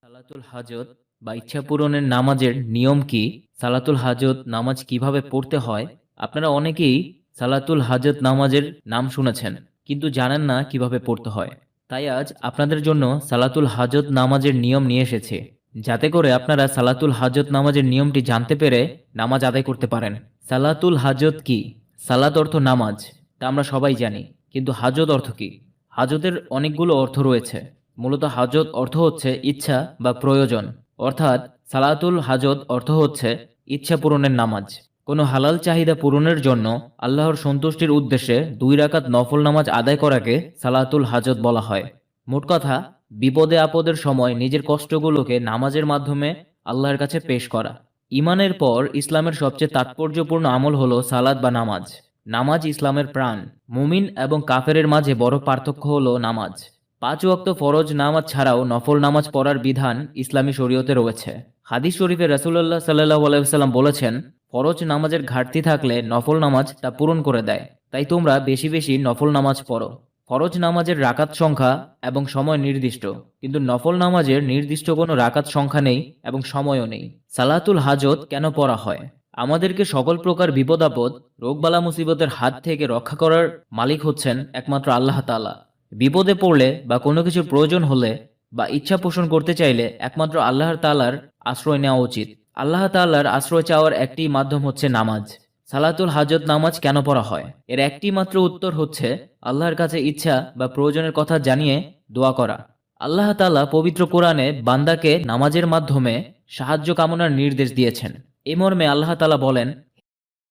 সালাতুল হাজত বা ইচ্ছা পূরণের নামাজের নিয়ম কি? সালাতুল হাজত নামাজ কিভাবে পড়তে হয়? আপনারা অনেকেই সালাতুল হাজত নামাজের নাম শুনেছেন, কিন্তু জানেন না কিভাবে পড়তে হয়। তাই আজ আপনাদের জন্য সালাতুল হাজত নামাজের নিয়ম নিয়ে এসেছে, যাতে করে আপনারা সালাতুল হাজত নামাজের নিয়মটি জানতে পেরে নামাজ আদায় করতে পারেন। সালাতুল হাজত কি? সালাত অর্থ নামাজ, তা আমরা সবাই জানি, কিন্তু হাজত অর্থ কি? হাজতের অনেকগুলো অর্থ রয়েছে। মূলত হাজত অর্থ হচ্ছে ইচ্ছা বা প্রয়োজন, অর্থাৎ সালাতুল হাজত অর্থ হচ্ছে ইচ্ছা পূরণের নামাজ। কোনো হালাল চাহিদা পূরণের জন্য আল্লাহর সন্তুষ্টির উদ্দেশ্যে 2 রাকাত নফল নামাজ আদায় করাকে সালাতুল হাজত বলা হয়। মোট কথা, বিপদে আপদের সময় নিজের কষ্টগুলোকে নামাজের মাধ্যমে আল্লাহর কাছে পেশ করা। ইমানের পর ইসলামের সবচেয়ে তাৎপর্যপূর্ণ আমল হলো সালাত বা নামাজ। নামাজ ইসলামের প্রাণ। মুমিন এবং কাফেরের মাঝে বড় পার্থক্য হলো নামাজ। 5 ওয়াক্ত ফরজ নামাজ ছাড়াও নফল নামাজ পড়ার বিধান ইসলামী শরীয়তে রয়েছে। হাদিস শরীফে রাসূলুল্লাহ সাল্লাল্লাহু আলাইহি ওয়াসাল্লাম বলেছেন, ফরজ নামাজের ঘাটতি থাকলে নফল নামাজ তা পূরণ করে দেয়। তাই তোমরা বেশি বেশি নফল নামাজ পড়ো। ফরজ নামাজের রাকাত সংখ্যা এবং সময় নির্দিষ্ট, কিন্তু নফল নামাজের নির্দিষ্ট কোনো রাকাত সংখ্যা নেই এবং সময়ও নেই। সালাতুল হাজত কেন পড়া হয়? আমাদেরকে সকল প্রকার বিপদ আপদ, রোগবালা মুসিবতের হাত থেকে রক্ষা করার মালিক হচ্ছেন একমাত্র আল্লাহ তাআলা। বিপদে পড়লে বা কোনো কিছুর প্রয়োজন হলে বা ইচ্ছা পোষণ করতে চাইলে একমাত্র আল্লাহ তাআলার আশ্রয় নেওয়া উচিত। আল্লাহ তাআলার আশ্রয় চাওয়ার একটি মাধ্যম হচ্ছে নামাজ। সালাতুল হাজত নামাজ কেন পড়া হয়? এর একটি মাত্র উত্তর হচ্ছে আল্লাহর কাছে ইচ্ছা বা প্রয়োজনের কথা জানিয়ে দোয়া করা। আল্লাহ তাআলা পবিত্র কোরআনে বান্দাকে নামাজের মাধ্যমে সাহায্য কামনার নির্দেশ দিয়েছেন। এ মর্মে আল্লাহ তাআলা বলেন,